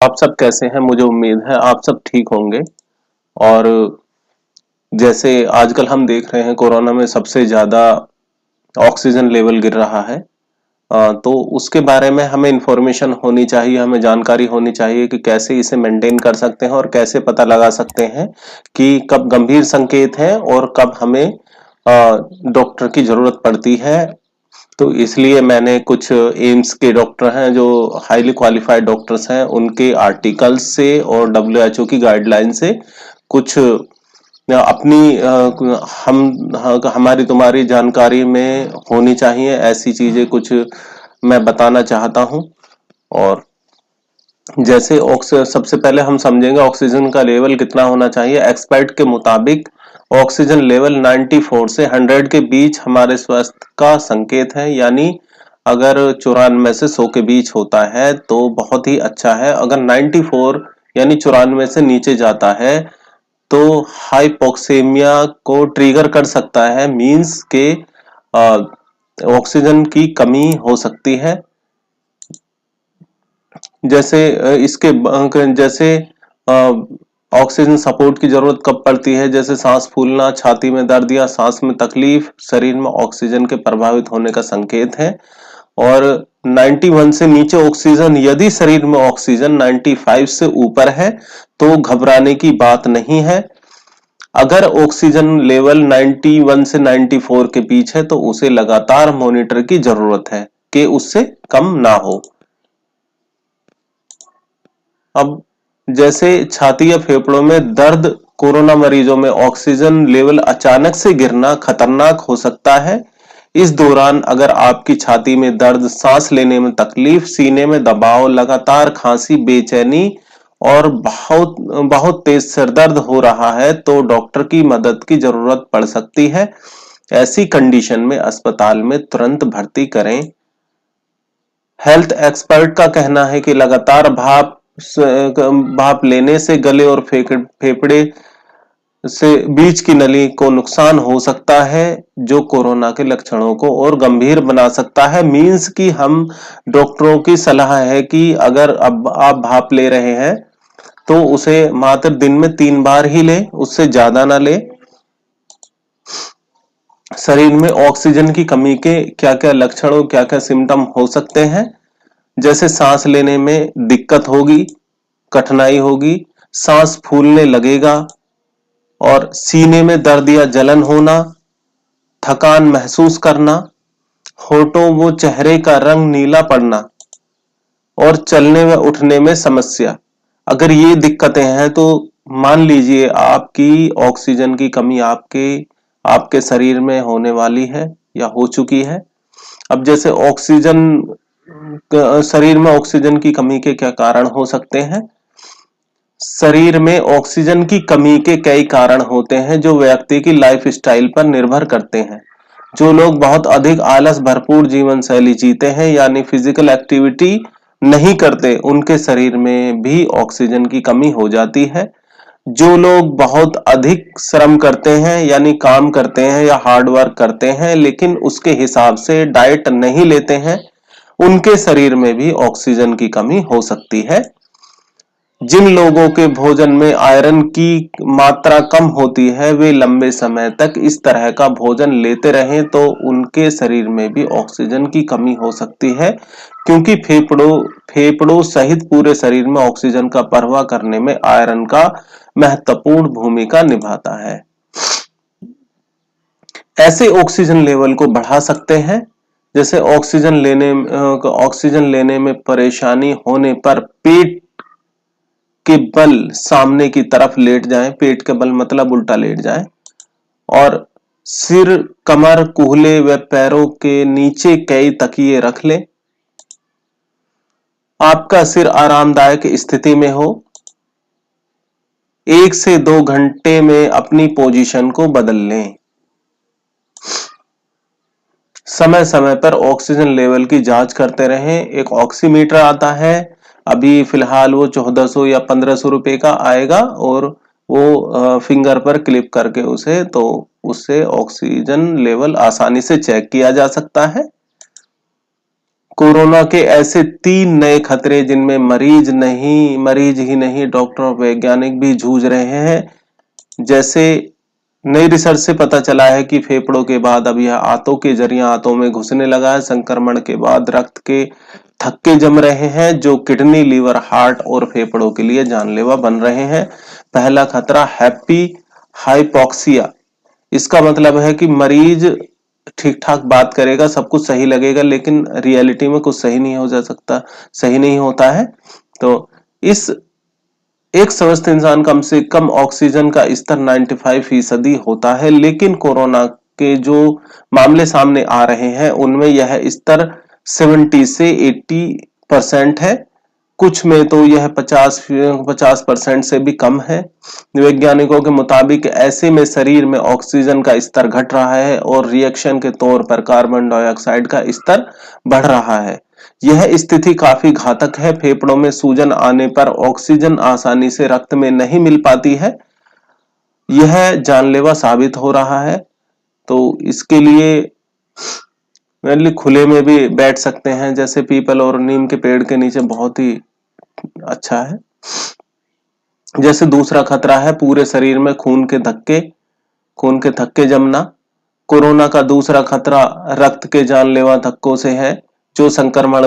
आप सब कैसे हैं? मुझे उम्मीद है आप सब ठीक होंगे। और जैसे आजकल हम देख रहे हैं कोरोना में सबसे ज्यादा ऑक्सीजन लेवल गिर रहा है। तो उसके बारे में हमें इंफॉर्मेशन होनी चाहिए, हमें जानकारी होनी चाहिए कि कैसे इसे मेंटेन कर सकते हैं और कैसे पता लगा सकते हैं कि कब गंभीर संकेत है और कब हमें डॉक्टर की जरूरत पड़ती है। तो इसलिए मैंने कुछ एम्स के डॉक्टर हैं जो हाईली क्वालिफाइड डॉक्टर्स हैं, उनके आर्टिकल्स से और डब्ल्यूएचओ की गाइडलाइन से कुछ अपनी हमारी तुम्हारी जानकारी में होनी चाहिए ऐसी चीजें कुछ मैं बताना चाहता हूं। और जैसे सबसे पहले हम समझेंगे ऑक्सीजन का लेवल कितना होना चाहिए। एक्सपर्ट के मुताबिक ऑक्सीजन लेवल 94 से 100 के बीच हमारे स्वास्थ्य का संकेत है, यानी अगर 94 से 100 के बीच होता है तो बहुत ही अच्छा है। अगर 94 यानी 94 से नीचे जाता है तो हाइपोक्सेमिया को ट्रिगर कर सकता है, मींस के ऑक्सीजन की कमी हो सकती है। जैसे जैसे ऑक्सीजन सपोर्ट की जरूरत कब पड़ती है, जैसे सांस फूलना, छाती में दर्द या सांस में तकलीफ शरीर में ऑक्सीजन के प्रभावित होने का संकेत है। और 91 से नीचे ऑक्सीजन, यदि शरीर में ऑक्सीजन 95 से ऊपर है तो घबराने की बात नहीं है। अगर ऑक्सीजन लेवल 91 से 94 के बीच है तो उसे लगातार मॉनिटर की जरूरत है कि उससे कम ना हो। अब जैसे छाती या फेफड़ों में दर्द, कोरोना मरीजों में ऑक्सीजन लेवल अचानक से गिरना खतरनाक हो सकता है। इस दौरान अगर आपकी छाती में दर्द, सांस लेने में तकलीफ, सीने में दबाव, लगातार खांसी, बेचैनी और बहुत बहुत तेज सिर दर्द हो रहा है तो डॉक्टर की मदद की जरूरत पड़ सकती है। ऐसी कंडीशन में अस्पताल में तुरंत भर्ती करें। हेल्थ एक्सपर्ट का कहना है कि लगातार भाप लेने से गले और फेफड़े से बीच की नली को नुकसान हो सकता है, जो कोरोना के लक्षणों को और गंभीर बना सकता है। मींस कि हम डॉक्टरों की सलाह है कि अगर अब आप भाप ले रहे हैं तो उसे मात्र दिन में 3 बार ही ले, उससे ज्यादा ना ले। शरीर में ऑक्सीजन की कमी के क्या क्या लक्षण और क्या क्या सिम्टम हो सकते हैं, जैसे सांस लेने में दिक्कत होगी, कठिनाई होगी, सांस फूलने लगेगा और सीने में दर्द या जलन होना, थकान महसूस करना, होठों व चेहरे का रंग नीला पड़ना और चलने व उठने में समस्या। अगर ये दिक्कतें हैं तो मान लीजिए आपकी ऑक्सीजन की कमी आपके आपके शरीर में होने वाली है या हो चुकी है। अब जैसे शरीर में ऑक्सीजन की कमी के क्या कारण हो सकते हैं। शरीर में ऑक्सीजन की कमी के कई कारण होते हैं जो व्यक्ति की लाइफ स्टाइल पर निर्भर करते हैं। जो लोग बहुत अधिक आलस भरपूर जीवन शैली जीते हैं यानी फिजिकल एक्टिविटी नहीं करते, उनके शरीर में भी ऑक्सीजन की कमी हो जाती है। जो लोग बहुत अधिक श्रम करते हैं यानी काम करते हैं या हार्ड वर्क करते हैं लेकिन उसके हिसाब से डाइट नहीं लेते हैं, उनके शरीर में भी ऑक्सीजन की कमी हो सकती है। जिन लोगों के भोजन में आयरन की मात्रा कम होती है वे लंबे समय तक इस तरह का भोजन लेते रहें तो उनके शरीर में भी ऑक्सीजन की कमी हो सकती है, क्योंकि फेफड़ों सहित पूरे शरीर में ऑक्सीजन का प्रवाह करने में आयरन का महत्वपूर्ण भूमिका निभाता है। ऐसे ऑक्सीजन लेवल को बढ़ा सकते हैं, जैसे ऑक्सीजन लेने में परेशानी होने पर पेट के बल सामने की तरफ लेट जाएं, पेट के बल मतलब उल्टा लेट जाएं, और सिर, कमर, कूल्हे व पैरों के नीचे कई तकिए रख लें। आपका सिर आरामदायक स्थिति में हो। 1 से 2 घंटे में अपनी पोजीशन को बदल लें। समय समय पर ऑक्सीजन लेवल की जांच करते रहें। एक ऑक्सीमीटर आता है, अभी फिलहाल वो 1400 या 1500 रुपए का आएगा और वो फिंगर पर क्लिप करके उससे ऑक्सीजन लेवल आसानी से चेक किया जा सकता है। कोरोना के ऐसे 3 नए खतरे जिनमें मरीज ही नहीं डॉक्टर और वैज्ञानिक भी जूझ रहे हैं। जैसे नई रिसर्च से पता चला है कि फेफड़ों के बाद अब यह आंतों के जरिए आंतों में घुसने लगा है। संक्रमण के बाद रक्त के थक्के जम रहे हैं जो किडनी, लीवर, हार्ट और फेफड़ों के लिए जानलेवा बन रहे हैं। पहला खतरा हैप्पी हाइपोक्सिया। इसका मतलब है कि मरीज ठीक ठाक बात करेगा, सब कुछ सही लगेगा, लेकिन रियलिटी में कुछ सही नहीं हो जा सकता, सही नहीं होता है। तो इस एक स्वस्थ इंसान कम से कम ऑक्सीजन का स्तर 95% होता है, लेकिन कोरोना के जो मामले सामने आ रहे हैं उनमें यह स्तर 70 से 80% है। कुछ में तो यह 50% से भी कम है। वैज्ञानिकों के मुताबिक ऐसे में शरीर में ऑक्सीजन का स्तर घट रहा है और रिएक्शन के तौर पर कार्बन डाइऑक्साइड का स्तर बढ़ रहा है। यह स्थिति काफी घातक है। फेफड़ों में सूजन आने पर ऑक्सीजन आसानी से रक्त में नहीं मिल पाती है। यह जानलेवा साबित हो रहा है। तो इसके लिए खुले में भी बैठ सकते हैं, जैसे पीपल और नीम के पेड़ के नीचे, बहुत ही अच्छा है। जैसे दूसरा खतरा है पूरे शरीर में खून के थक्के जमना। कोरोना का दूसरा खतरा रक्त के जानलेवा धक्कों से है जो संक्रमण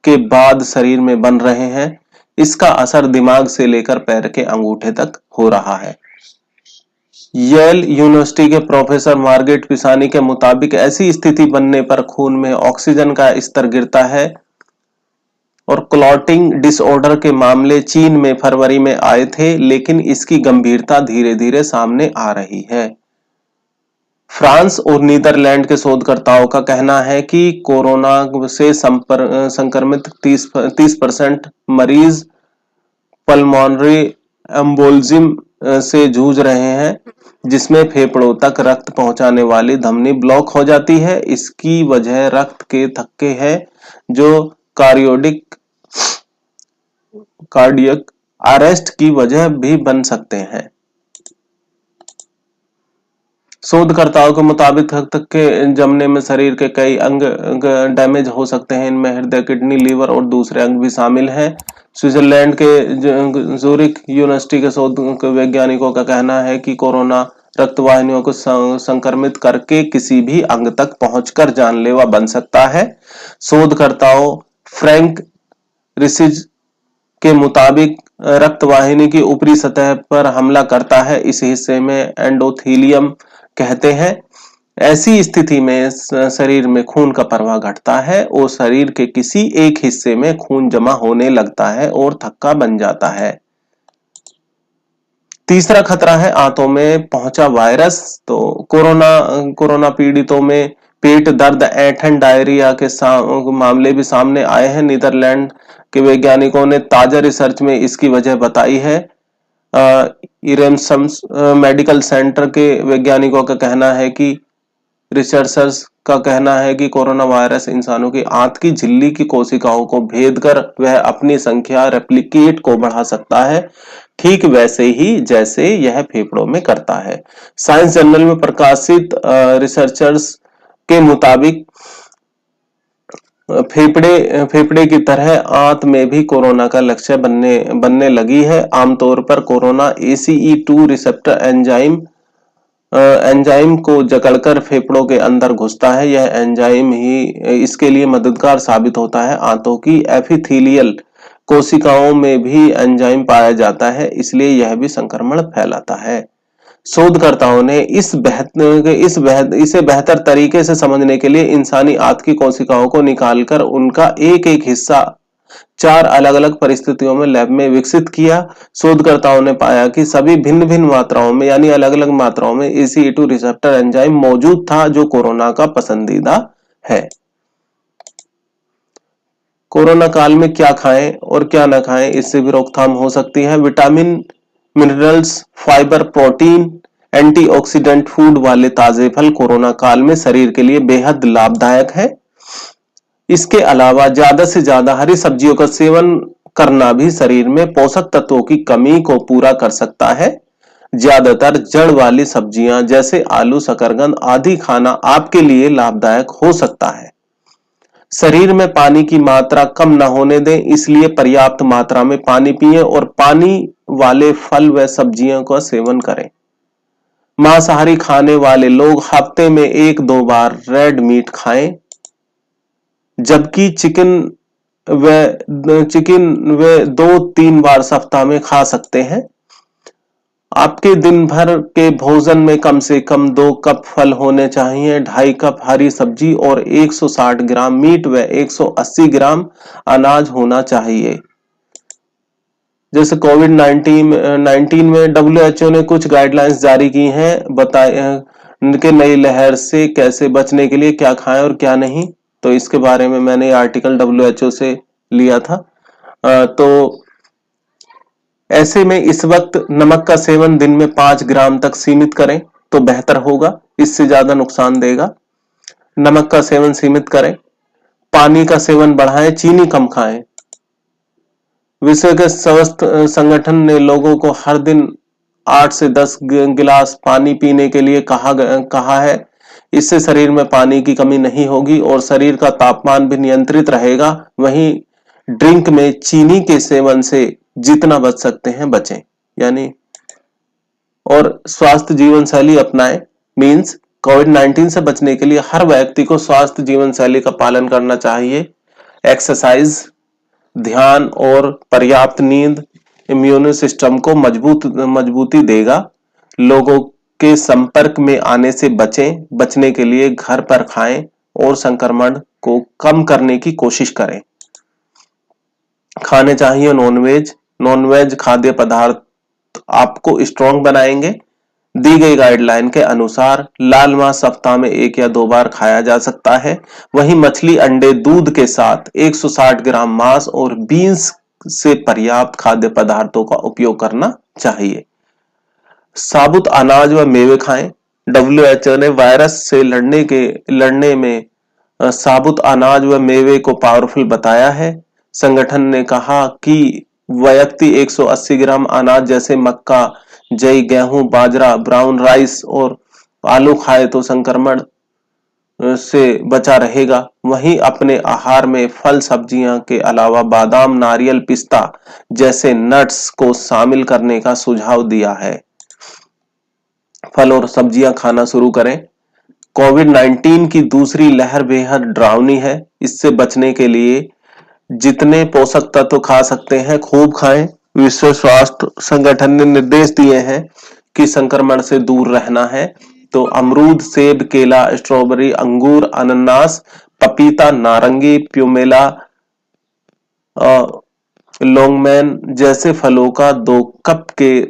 के बाद शरीर में बन रहे हैं। इसका असर दिमाग से लेकर पैर के अंगूठे तक हो रहा है। येल यूनिवर्सिटी के प्रोफेसर मार्गेट पिसानी के मुताबिक ऐसी स्थिति बनने पर खून में ऑक्सीजन का स्तर गिरता है और क्लॉटिंग डिसऑर्डर के मामले चीन में फरवरी में आए थे, लेकिन इसकी गंभीरता धीरे धीरे सामने आ रही है। फ्रांस और नीदरलैंड के शोधकर्ताओं का कहना है कि कोरोना से संक्रमित 30% मरीज पल्मोनरी एम्बोलिज्म से जूझ रहे हैं, जिसमें फेफड़ों तक रक्त पहुंचाने वाली धमनी ब्लॉक हो जाती है। इसकी वजह रक्त के थक्के हैं जो कार्डियक अरेस्ट की वजह भी बन सकते हैं। शोधकर्ताओं के मुताबिक थक्के जमने में शरीर के कई अंग डैमेज हो सकते हैं। इनमें हृदय, किडनी, लीवर और दूसरे अंग भी शामिल हैं। स्विट्जरलैंड के ज़ूरिक यूनिवर्सिटी के शोध वैज्ञानिकों का कहना है कि कोरोना रक्तवाहिनियों को संक्रमित करके किसी भी अंग तक पहुंचकर जानलेवा बन सकता है। शोधकर्ताओं फ्रैंक रिसिज के मुताबिक रक्तवाहिनी की ऊपरी सतह पर हमला करता है। इस हिस्से में एंडोथेलियम कहते हैं। ऐसी स्थिति में शरीर में खून का प्रवाह घटता है और शरीर के किसी एक हिस्से में खून जमा होने लगता है और थक्का बन जाता है। तीसरा खतरा है आंतों में पहुंचा वायरस। तो कोरोना पीड़ितों में पेट दर्द, ऐंठन, डायरिया के मामले भी सामने आए हैं। नीदरलैंड के वैज्ञानिकों ने ताजा रिसर्च में इसकी वजह बताई है। इरेमसम्स मेडिकल सेंटर के वैज्ञानिकों का कहना है कि रिसर्चर्स का कहना है कि कोरोना वायरस इंसानों की आंत की झिल्ली की कोशिकाओं को भेद कर वह अपनी संख्या रेप्लिकेट को बढ़ा सकता है, ठीक वैसे ही जैसे यह फेफड़ों में करता है। साइंस जर्नल में प्रकाशित रिसर्चर्स के मुताबिक फेफड़े की तरह आंत में भी कोरोना का लक्ष्य बनने लगी है। आमतौर पर कोरोना ACE2 रिसेप्टर एंजाइम को जकड़कर फेफड़ों के अंदर घुसता है। यह एंजाइम ही इसके लिए मददगार साबित होता है। आंतों की एपिथेलियल कोशिकाओं में भी एंजाइम पाया जाता है, इसलिए यह भी संक्रमण फैलाता है। शोधकर्ताओं ने इसे बेहतर तरीके से समझने के लिए इंसानी आंत की कोशिकाओं को निकालकर उनका एक एक हिस्सा 4 अलग अलग परिस्थितियों में लैब में विकसित किया। शोधकर्ताओं ने पाया कि सभी भिन्न भिन्न मात्राओं में यानी अलग अलग मात्राओं में ACE2 रिसेप्टर एंजाइम मौजूद था जो कोरोना का पसंदीदा है। कोरोना काल में क्या खाएं और क्या ना खाएं, इससे भी रोकथाम हो सकती है। Vitamin, minerals, fibre, protein, antioxidant food वाले ताजे फल कोरोना काल में शरीर के लिए बेहद लाभदायक है। इसके अलावा ज्यादा से ज्यादा हरी सब्जियों का सेवन करना भी शरीर में पोषक तत्वों की कमी को पूरा कर सकता है। ज्यादातर जड़ वाली सब्जियां जैसे आलू, शकरकंद आदि खाना आपके लिए लाभदायक हो सकता है। शरीर में पानी की मात्रा कम न होने दें, इसलिए पर्याप्त मात्रा में पानी पिएं और पानी वाले फल व सब्जियों का सेवन करें। मांसाहारी खाने वाले लोग हफ्ते में 1-2 बार रेड मीट खाएं, जबकि चिकन वे 2-3 बार सप्ताह में खा सकते हैं। आपके दिन भर के भोजन में कम से कम 2 कप फल होने चाहिए, 2.5 कप हरी सब्जी और 160 ग्राम मीट व 180 ग्राम अनाज होना चाहिए। जैसे कोविड-19 में WHO ने कुछ गाइडलाइंस जारी की हैं, बताए कि नई लहर से कैसे बचने के लिए क्या खाएं और क्या नहीं। तो इसके बारे में मैंने आर्टिकल WHO से लिया था। तो ऐसे में इस वक्त नमक का सेवन दिन में 5 ग्राम तक सीमित करें तो बेहतर होगा, इससे ज्यादा नुकसान देगा। नमक का सेवन सीमित करें, पानी का सेवन बढ़ाएं, चीनी कम खाएं। विश्व के स्वास्थ्य संगठन ने लोगों को हर दिन 8 से 10 गिलास पानी पीने के लिए कहा है। इससे शरीर में पानी की कमी नहीं होगी और शरीर का तापमान भी नियंत्रित रहेगा। वहीं ड्रिंक में चीनी के सेवन से जितना बच सकते हैं बचें, यानी और स्वस्थ जीवन शैली अपनाएं। मींस कोविड-19 से बचने के लिए हर व्यक्ति को स्वस्थ जीवन शैली का पालन करना चाहिए। एक्सरसाइज, ध्यान और पर्याप्त नींद इम्यून सिस्टम को मजबूती देगा। लोगों के संपर्क में आने से बचने के लिए घर पर खाएं और संक्रमण को कम करने की कोशिश करें। खाने चाहिए नॉनवेज खाद्य पदार्थ आपको स्ट्रॉन्ग बनाएंगे। दी गई गाइडलाइन के अनुसार लाल मांस सप्ताह में 1 या 2 बार खाया जा सकता है। वहीं मछली, अंडे, दूध के साथ 160 ग्राम मांस और बीन्स से पर्याप्त खाद्य पदार्थों का उपयोग करना चाहिए। साबुत अनाज व मेवे खाएं। WHO ने वायरस से लड़ने में साबुत अनाज व मेवे को पावरफुल बताया है। संगठन ने कहा कि व्यक्ति 180 ग्राम अनाज जैसे मक्का, जई, गेहूं, बाजरा, ब्राउन राइस और आलू खाए तो संक्रमण से बचा रहेगा। वहीं अपने आहार में फल सब्जियां के अलावा बादाम, नारियल, पिस्ता जैसे नट्स को शामिल करने का सुझाव दिया है। फल और सब्जियां खाना शुरू करें। कोविड-19 की दूसरी लहर बेहद डरावनी है। इससे बचने के लिए जितने पोषक तत्व खा सकते हैं खूब खाएं। विश्व स्वास्थ्य संगठन ने निर्देश दिए हैं कि संक्रमण से दूर रहना है। तो अमरूद, सेब, केला, स्ट्रॉबेरी, अंगूर, अनानास, पपीता, नारंगी, प्यूमेला, लॉन्गमैन जैसे फलों का 2 कप के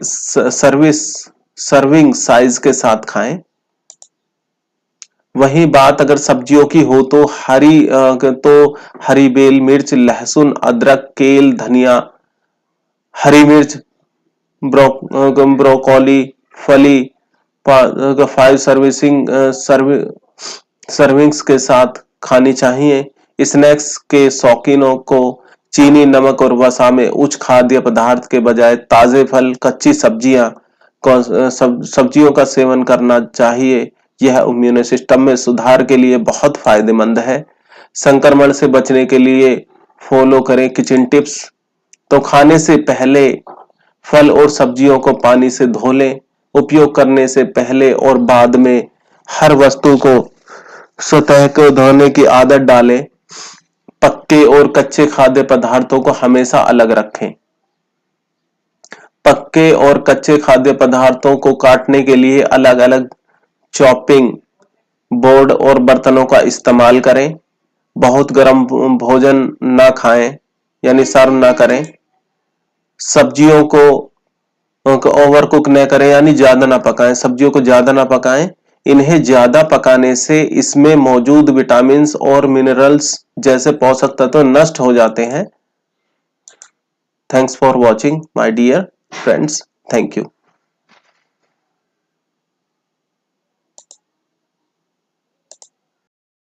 सर्विंग साइज के साथ खाएं। वही बात अगर सब्जियों की हो तो हरी बेल, मिर्च, लहसुन, अदरक, केल, धनिया, हरी मिर्च, ब्रोकोली, फली 5 सर्विंग्स के साथ खानी चाहिए। स्नैक्स के शौकीनों को चीनी, नमक और वसा में उच्च खाद्य पदार्थ के बजाय ताजे फल, कच्ची सब्जियों का सेवन करना चाहिए। यह इम्यून सिस्टम में सुधार के लिए बहुत फायदेमंद है। संक्रमण से बचने के लिए फॉलो करें किचन टिप्स। तो खाने से पहले फल और सब्जियों को पानी से धो लें। उपयोग करने से पहले और बाद में हर वस्तु को सतह को धोने की आदत डालें। पक्के और कच्चे खाद्य पदार्थों को हमेशा अलग रखें। पक्के और कच्चे खाद्य पदार्थों को काटने के लिए अलग अलग चॉपिंग बोर्ड और बर्तनों का इस्तेमाल करें। बहुत गर्म भोजन ना खाएं, यानी सर्व ना करें। सब्जियों को ओवर कुक न करें, यानी ज्यादा ना पकाएं। सब्जियों को ज्यादा ना पकाएं। इन्हें ज्यादा पकाने से इसमें मौजूद विटामिन और मिनरल्स जैसे पोषक तत्व नष्ट हो जाते हैं। Thanks for watching my dear friends. Thank you.